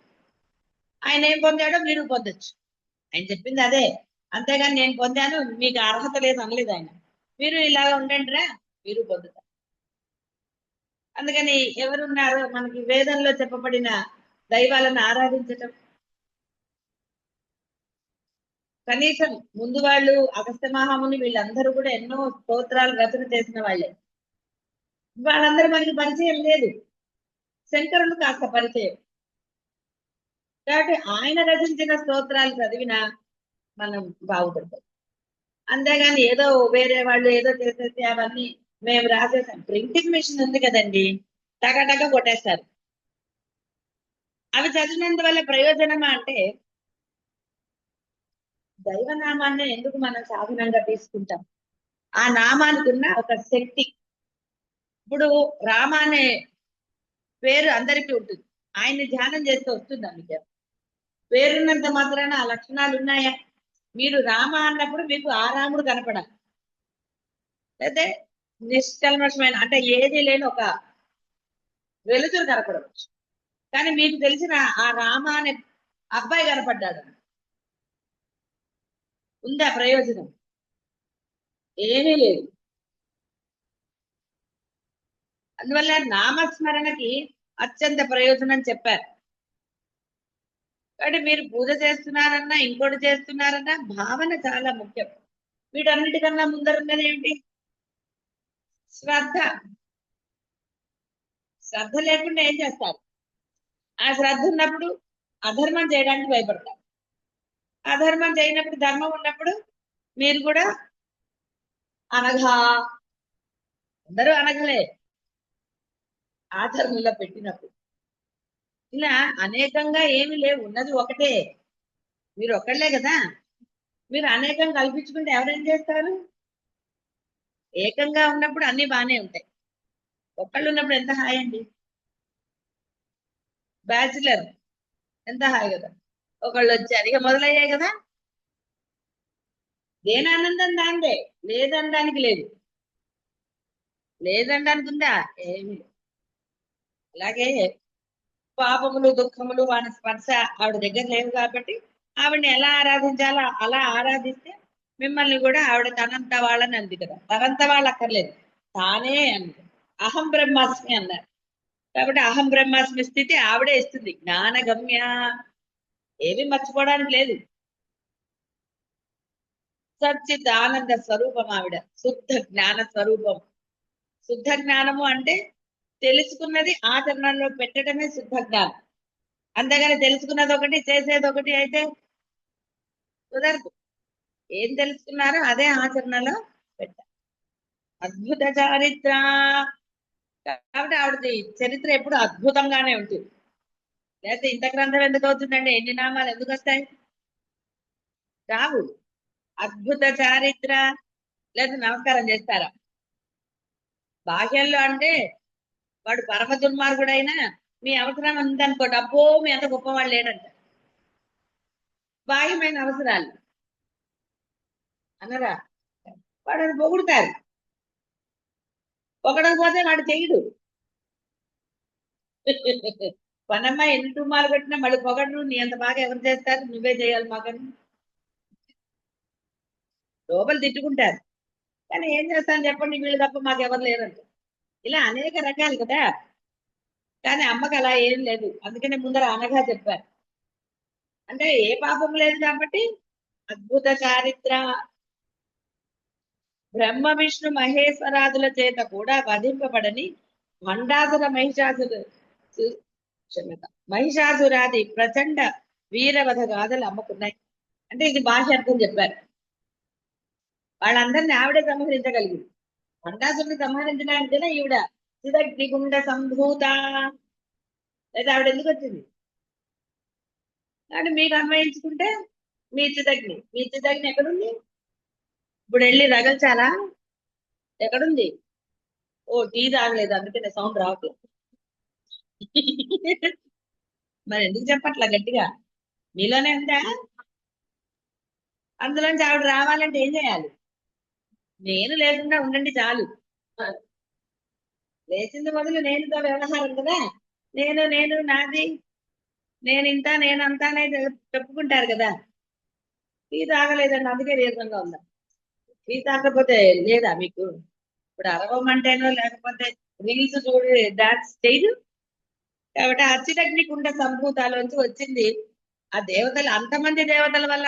ఆయన ఏం పొందాడో మీరు పొందొచ్చు. ఆయన చెప్పింది అదే, అంతేగాని నేను పొందాను మీకు అర్హత లేదు అనలేదు ఆయన. మీరు ఇలాగ ఉండండి రా, మీరు పొందుతారు. అందుకని ఎవరున్నారో మనకి వేదంలో చెప్పబడిన దైవాలను ఆరాధించటం, కనీసం ముందు వాళ్ళు అగస్త్య మహాముని వీళ్ళందరూ కూడా ఎన్నో స్తోత్రాలు రచన చేసిన వాళ్ళే. వాళ్ళందరూ మనకి పరిచయం లేదు, శంకరులు కాస్త పరిచయం. కాబట్టి ఆయన రచించిన స్తోత్రాలు చదివినా మనం బాగుపడతాం. అంతేగాని ఏదో వేరే వాళ్ళు ఏదో చేసేసి అవన్నీ మేము రాసేసాం. ప్రింటింగ్ మిషన్ ఉంది కదండి, టగటగ కొట్టేస్తారు. అవి చదివినందువల్ల ప్రయోజనమా అంటే, దైవనామాన్ని ఎందుకు మనం సాధనంగా తీసుకుంటాం? ఆ నామానికి ఉన్న ఒక శక్తి. ఇప్పుడు రామ అనే పేరు అందరికీ ఉంటుంది, ఆయన్ని ధ్యానం చేస్తే వస్తుందా మీకు? పేరున్నంత మాత్రాన ఆ లక్షణాలు ఉన్నాయా? మీరు రామ అన్నప్పుడు మీకు ఆ రాముడు కనపడాలి, అయితే నిష్కల్మషమైన అంటే ఏది లేని ఒక వెలుతురు కనపడవచ్చు. కానీ మీకు తెలిసిన ఆ రామ అనే అబ్బాయి కనపడ్డాడు, ఉందా ప్రయోజనం? ఏమీ లేదు. అందువల్ల నామస్మరణకి అత్యంత ప్రయోజనం చెప్పారు. కాబట్టి మీరు పూజ చేస్తున్నారన్నా ఇంకోటి చేస్తున్నారన్నా భావన చాలా ముఖ్యం. వీటన్నిటికన్నా ముందరున్నది ఏంటి? శ్రద్ధ. శ్రద్ధ లేకుండా ఏం చేస్తారు? ఆ శ్రద్ధ ఉన్నప్పుడు అధర్మం చేయడానికి భయపడతారు, అధర్మం చేయనప్పుడు ధర్మం ఉన్నప్పుడు మీరు కూడా అనఘా. అందరూ అనగలే ఆచరణలో పెట్టినప్పుడు. ఇలా అనేకంగా ఏమి లేవు, ఉన్నది ఒకటే, మీరు ఒకళ్ళే కదా. మీరు అనేకం కల్పించుకుంటే ఎవరేం చేస్తారు? ఏకంగా ఉన్నప్పుడు అన్ని బాగానే ఉంటాయి, ఒక్కళ్ళు ఉన్నప్పుడు ఎంత హాయ్ అండి. బ్యాచులర్ ఎంత హాయ్ కదా, ఒకళ్ళు వచ్చారు ఇక మొదలయ్యాయి కదా. దేని ఆనందం దాందే, లేదనడానికి లేదు, లేదనడానికి ఉందా? ఏమి లేదు. అలాగే పాపములు దుఃఖములు వాని స్పర్శ ఆవిడ దగ్గర లేవు కాబట్టి ఆవిడని ఎలా ఆరాధించాలో అలా ఆరాధిస్తే మిమ్మల్ని కూడా ఆవిడ తనంత వాళ్ళని అంది కదా. తనంత వాళ్ళు అక్కర్లేదు, తానే అంది. అహం బ్రహ్మాస్మి అన్నారు. కాబట్టి అహం బ్రహ్మాస్మి స్థితి ఆవిడే ఇస్తుంది, జ్ఞానగమ్య. ఏమీ మర్చిపోవడానికి లేదు, సచ్చిత్ ఆనంద స్వరూపం ఆవిడ, శుద్ధ జ్ఞాన స్వరూపం. శుద్ధ జ్ఞానము అంటే తెలుసుకున్నది ఆచరణలో పెట్టడమే శుద్ధ జ్ఞానం. అంతేగాని తెలుసుకున్నది ఒకటి చేసేది ఒకటి అయితే కుదరదు. ఏం తెలుసుకున్నారో అదే ఆచరణలో పెట్టారు. అద్భుత చారిత్ర. కాబట్టి ఆవిడది చరిత్ర ఎప్పుడు అద్భుతంగానే ఉంటుంది. లేకపోతే ఇంత గ్రంథం ఎందుకు అవుతుందండి, ఎన్ని నామాలు ఎందుకు వస్తాయి? రావు. అద్భుత చారిత్ర. లేదా నమస్కారం చేస్తారా? బాహ్యంలో అంటే వాడు పరమ దుర్మార్గుడైనా మీ అవసరం ఉందనుకోండి, అబ్బో మీ అంత గొప్పవాళ్ళు లేడంట. బాహ్యమైన అవసరాలు అనరా, వాడు పొగుడుతారు. పొగడకపోతే వాడు చెయ్యడు. పనమ్మ ఎన్ని టుమ్మాలు పెట్టినా మళ్ళీ పొగడు, నీ అంత బాగా ఎవరు చేస్తారు, నువ్వే చేయాలి మాకని లోపల తిట్టుకుంటారు. కానీ ఏం చేస్తాను చెప్పండి, వీళ్ళు తప్ప మాకు ఎవరు లేరంట. ఇలా అనేక రకాలు కదా. కానీ అమ్మకి అలా ఏం లేదు, అందుకనే ముందర అనగా చెప్పారు. అంటే ఏ పాపం లేదు కాబట్టి అద్భుత చారిత్ర. బ్రహ్మ విష్ణు మహేశ్వరాదుల చేత కూడా వధింపబడని మండాసుర క్షమ్యత మహిషాసురాది ప్రచండ వీరవధ గాథలు అమ్మకున్నాయి. అంటే ఇది బాహ్య అర్థం చెప్పారు. వాళ్ళందరినీ ఆవిడే సంహరించగలిగింది. మండాసురుని సంహరించడానికైనా ఈవిడ చిదగ్నిగుండ సంభూత. లేదా ఆవిడ ఎందుకు వచ్చింది కానీ మీకు అన్వయించుకుంటే మీ చిదగ్ని ఎక్కడుంది? ఇప్పుడు వెళ్ళి రగల్చాలా? ఎక్కడుంది? ఓ టీ తాగలేదు అందుకనే సౌండ్ రావట్లేదు. మరి ఎందుకు చెప్పట్లా గట్టిగా? మీలోనే ఉందా? అందులోంచి ఆవిడ రావాలంటే ఏం చేయాలి? నేను లేకుండా ఉండండి చాలు. లేచింది మొదలు నేనుతో వ్యవహారం కదా. నేను నాది, నేను ఇంత నేనంతా అనేది చెప్పుకుంటారు కదా. టీ తాగలేదండి అందుకే నీరసంగా ఉందా? టీ తాగకపోతే లేదా మీకు? ఇప్పుడు అరవమంటేనో లేకపోతే రీల్స్ చూడి డాన్స్ చేయదు కాబట్టి అచ్చిటగ్నికుండ సంభూతాలోంచి వచ్చింది. ఆ దేవతలు అంతమంది దేవతల వల్ల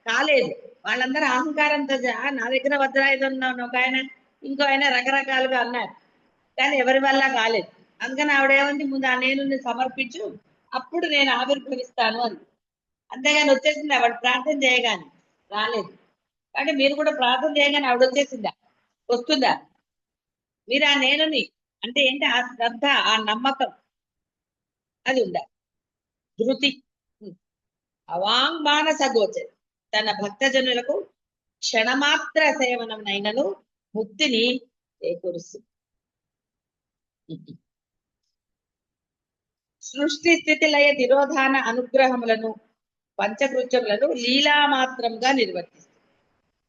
కాలేదు. వాళ్ళందరూ అహంకారంతో నా దగ్గర వజ్రాయుధం ఉన్నాను ఒక ఆయన, ఇంకో ఆయన రకరకాలుగా అన్నారు. కానీ ఎవరి వల్ల కాలేదు. అందుకని ఆవిడేమంది, ముందు ఆ నేను సమర్పించు, అప్పుడు నేను ఆవిర్భవిస్తాను అని. అంతేగాని వచ్చేసింది ఆవిడ ప్రార్థన చేయగానే రాలేదు. అంటే మీరు కూడా ప్రార్థన చేయగానే ఆవిడ వచ్చేసిందా? వస్తుందా? మీరు ఆ నేనుని అంటే ఏంటి? ఆ శ్రద్ధ, ఆ నమ్మకం అది ఉండాలి. ధృతి. అవాంగ్మానస గోచరి తన భక్తజనులకు క్షణమాత్ర సేవనమైనను ముక్తిని చేకూరుస్తుంది. సృష్టి స్థితి లయ తిరోధాన అనుగ్రహములను పంచకృత్యములను లీలా మాత్రంగా నిర్వర్తిస్తుంది.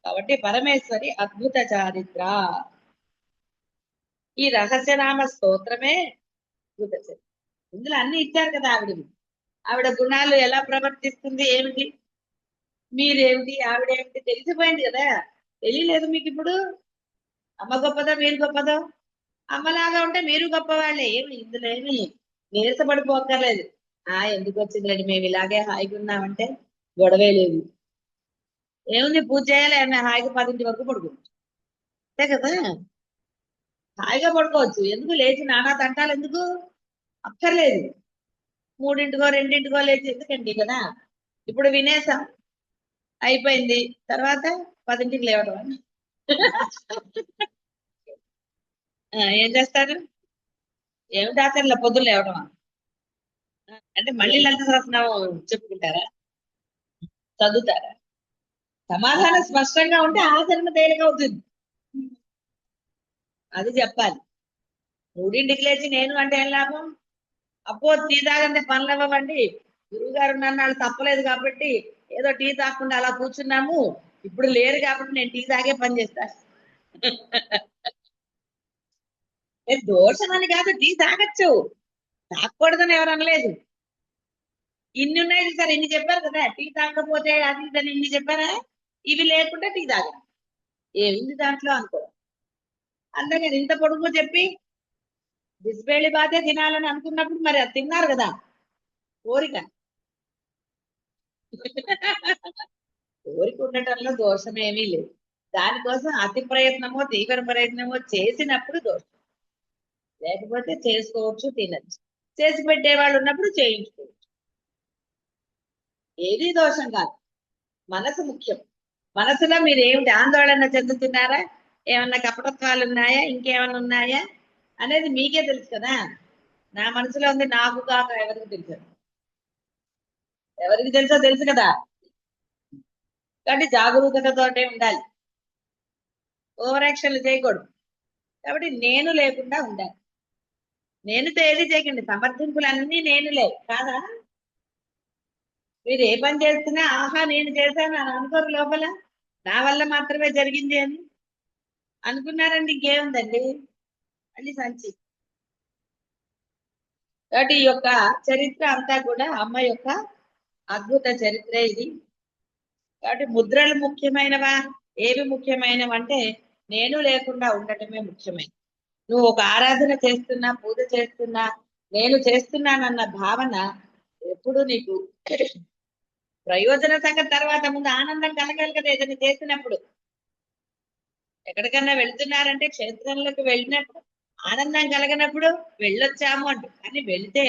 కాబట్టి పరమేశ్వరి అద్భుత చారిత్ర. ఈ రహస్యనామ స్తోత్రమే అద్భుత చరిత్ర. ఇందులో అన్ని ఇచ్చారు కదా ఆవిడ గుణాలు ఎలా ప్రవర్తిస్తుంది ఏమిటి, మీరేమిటి, ఆవిడేమిటి తెలిసిపోయింది కదా. తెలియలేదు మీకు ఇప్పుడు? అమ్మ గొప్పదో మీరు గొప్పదో? అమ్మలాగా ఉంటే మీరు గొప్పవాళ్ళే. ఏమి ఇందులో ఏమి నీరసపడిపోక్కర్లేదు. ఎందుకు వచ్చిందండి మేము ఇలాగే హాయిగా ఉన్నామంటే గొడవే లేదు. ఏముంది, పూజ చేయాలి అన్న హాయిగా 10 వరకు పడుకోవచ్చు. అంతే కదా. హాయిగా పడుకోవచ్చు. ఎందుకు లేచి నానా తంటాలు ఎందుకు? అక్కర్లేదు. 3 2 లేచి ఎందుకండి కదా. ఇప్పుడు వినేసాం అయిపోయింది. తర్వాత 10 లేవడం. ఏం చేస్తారు? ఏమిటి ఆచరణలో పొద్దున్న లేవడం అంటే మళ్ళీ లలిత సహస్రనామం చెప్పుకుంటారా? చదువుతారా? సమాధానం స్పష్టంగా ఉంటే ఆచరణ తేలికవుతుంది. అది చెప్పాలి. 3ంటికి లేచి నేను అంటే ఏం లాభం? అప్పో టీ తాగంటే పనులు అవ్వండి. గురువు గారు నన్ను తప్పలేదు కాబట్టి ఏదో టీ తాగకుండా అలా కూర్చున్నాము. ఇప్పుడు లేరు కాబట్టి నేను టీ తాగే పని చేస్తా. దోషం అని కాదు, టీ తాగచ్చు, తాగకూడదని ఎవరు అనలేదు. ఇన్ని ఉన్నాయి సార్, ఇన్ని చెప్పారు కదా. టీ తాగకపోతే అది ఇదని ఇన్ని చెప్పారా? ఇవి లేకుండా టీ తాగ ఏమింది దాంట్లో అనుకో. అందుకని ఇంత పొడుగు చెప్పి బిస్బేళి బాతే తినాలని అనుకున్నప్పుడు మరి అది తిన్నారు కదా. కోరిక కోరిక ఉండటంలో దోషమేమీ లేదు. దానికోసం అతి ప్రయత్నమో తీవ్ర ప్రయత్నమో చేసినప్పుడు దోషం. లేకపోతే చేసుకోవచ్చు, తినచ్చు. చేసి పెట్టేవాళ్ళు ఉన్నప్పుడు చేయించుకోవచ్చు. ఏది దోషం కాదు. మనసు ముఖ్యం. మనసులో మీరు ఏమిటి ఆందోళన చెందుతున్నారా, ఏమన్నా కపటత్వాలు ఉన్నాయా, ఇంకేమైనా ఉన్నాయా అనేది మీకే తెలుసు కదా. నా మనసులో ఉంది నాకు కాక ఎవరికి తెలుసు? ఎవరికి తెలుసో తెలుసు కదా. కాబట్టి జాగరూకతతోటే ఉండాలి. ఓవర్ యాక్షన్లు చేయకూడదు. కాబట్టి నేను లేకుండా ఉండాలి. నేనుతో ఏది చేయకండి. సమర్థింపులు అన్నీ నేనులే కాదా. మీరు ఏ పని చేస్తున్నా ఆహా నేను చేశాను అని అనుకోరు. లోపల నా వల్ల మాత్రమే జరిగింది అని అనుకున్నారండి, ఇంకేముందండి అది సంచి. కాబట్టి ఈ యొక్క చరిత్ర అంతా కూడా అమ్మ యొక్క అద్భుత చరిత్ర ఇది. కాబట్టి ముద్రలు ముఖ్యమైనవా? ఏవి ముఖ్యమైనవంటే నేను లేకుండా ఉండటమే ముఖ్యమైన. నువ్వు ఒక ఆరాధన చేస్తున్నా, పూజ చేస్తున్నా, నేను చేస్తున్నానన్న భావన ఎప్పుడు నీకు ప్రయోజన సంగతి తర్వాత, ముందు ఆనందం కలగాలి కదా ఏదైనా చేసినప్పుడు. ఎక్కడికన్నా వెళ్తున్నారంటే క్షేత్రంలోకి వెళ్ళినప్పుడు ఆనందం కలగనప్పుడు వెళ్ళొచ్చాము అంటు, కానీ వెళ్తే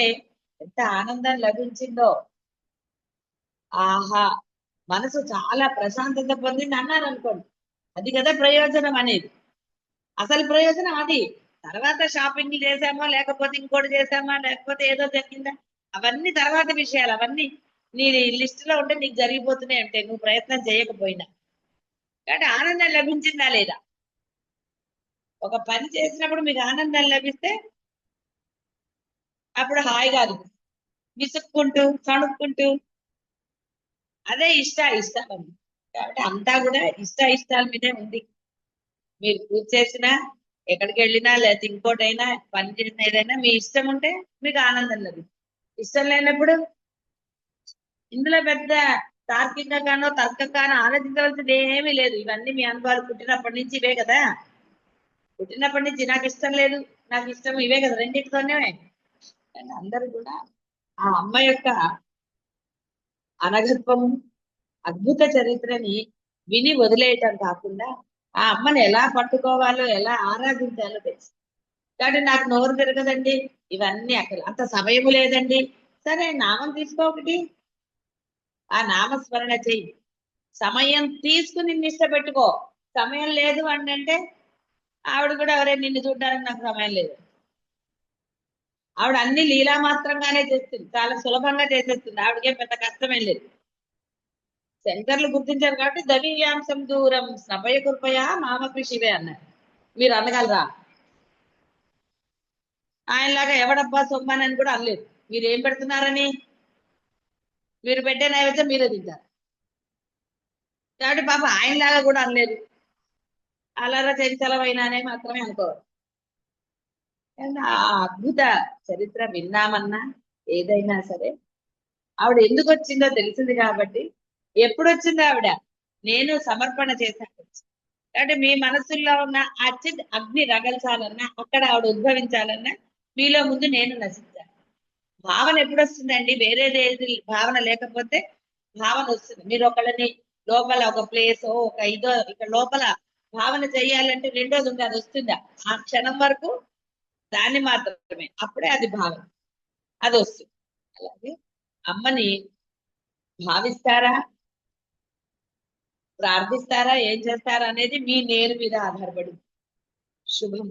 ఎంత ఆనందం లభించిందో, ఆహా మనసు చాలా ప్రశాంతత పొందింది అన్నారు అనుకోండి, అది కదా ప్రయోజనం అనేది. అసలు ప్రయోజనం అది. తర్వాత షాపింగ్ చేసామో లేకపోతే ఇంకోటి చేసామా లేకపోతే ఏదో జరిగిందా, అవన్నీ తర్వాత విషయాలు. అవన్నీ నీ లిస్ట్ లో ఉంటే నీకు జరిగిపోతున్నాయి అంటే నువ్వు ప్రయత్నం చేయకపోయినా. కాబట్టి ఆనందం లభించిందా లేదా? ఒక పని చేసినప్పుడు మీకు ఆనందం లభిస్తే అప్పుడు హాయిగా అనిపిస్తుంది. విసుక్కుంటూ సణుక్కుంటూ అదే ఇష్టాలు అని. కాబట్టి అంతా కూడా ఇష్టాల మీదే ఉంది. మీరు పూజ చేసినా, ఎక్కడికి వెళ్ళినా, లేకపోతే ఇంకోటైనా, పని చేసిన ఏదైనా మీ ఇష్టం ఉంటే మీకు ఆనందం లభిస్తుంది. ఇష్టం లేనప్పుడు ఇందులో పెద్ద తార్కికంగానో తర్కంగానో ఆలోచించవలసింది ఏమీ లేదు. ఇవన్నీ మీ అనుభవాలు పుట్టినప్పటి నుంచి ఇవే కదా. పుట్టినప్పటి నుంచి నాకు ఇష్టం లేదు, నాకు ఇష్టం ఇవే కదా, రెండింటితోనే. కానీ అందరూ కూడా ఆ అమ్మ యొక్క అనఘత్వము, అద్భుత చరిత్రని విని వదిలేయటం కాకుండా ఆ అమ్మని ఎలా పట్టుకోవాలో, ఎలా ఆరాధించాలో తెలుసు. కాబట్టి నాకు నోరు తిరగదండి, ఇవన్నీ అక్కడ అంత సమయం లేదండి, సరే నామం తీసుకో ఒకటి, ఆ నామస్మరణ చెయ్యి, సమయం తీసుకుని నిన్ను ఇష్టపెట్టుకో. సమయం లేదు అంటే ఆవిడ కూడా ఎవరే నిన్ను చూడడానికి నాకు సమయం లేదు, ఆవిడ అన్ని లీలా మాత్రంగానే చేస్తుంది, చాలా సులభంగా చేసేస్తుంది, ఆవిడకేం పెద్ద కష్టమేం లేదు. శంకర్లు గుర్తించారు కాబట్టి దవీయాంశం దూరం స్నపయ కృపయ మామపి శివే అన్నారు. మీరు అనగలరా? ఆయనలాగా ఎవడబ్బా సొమ్మని అని కూడా అనలేదు. మీరు ఏం పెడుతున్నారని, మీరు పెట్టే నైవేద్యం మీరే తింటారు కాబట్టి పాప ఆయనలాగా కూడా అనలేదు. అలర చంచలమైనానే మాత్రమే అనుకోవాలి. ఆ అద్భుత చరిత్ర విన్నామన్నా ఏదైనా సరే ఆవిడ ఎందుకు వచ్చిందో తెలిసింది కాబట్టి. ఎప్పుడు వచ్చిందో ఆవిడ, నేను సమర్పణ చేశాను. కాబట్టి మీ మనసుల్లో ఉన్న ఆ చిన్న అగ్ని రగల్చాలన్నా, అక్కడ ఆవిడ ఉద్భవించాలన్నా మీలో ముందు నేను నశించాను. భావన ఎప్పుడు వస్తుందండి? వేరేదేది భావన లేకపోతే భావన వస్తుంది. మీరు ఒకళ్ళని లోపల ఒక ప్లేస్ ఒక ఇదో ఇక్కడ లోపల భావన చేయాలంటే రెండోది ఉంది, అది వస్తుందా? ఆ క్షణం వరకు దాన్ని మాత్రమే, అప్పుడే అది భావన, అది వస్తుంది. అలాగే అమ్మని భావిస్తారా, ప్రార్థిస్తారా, ఏం చేస్తారా అనేది మీ నేను మీద ఆధారపడి. శుభం.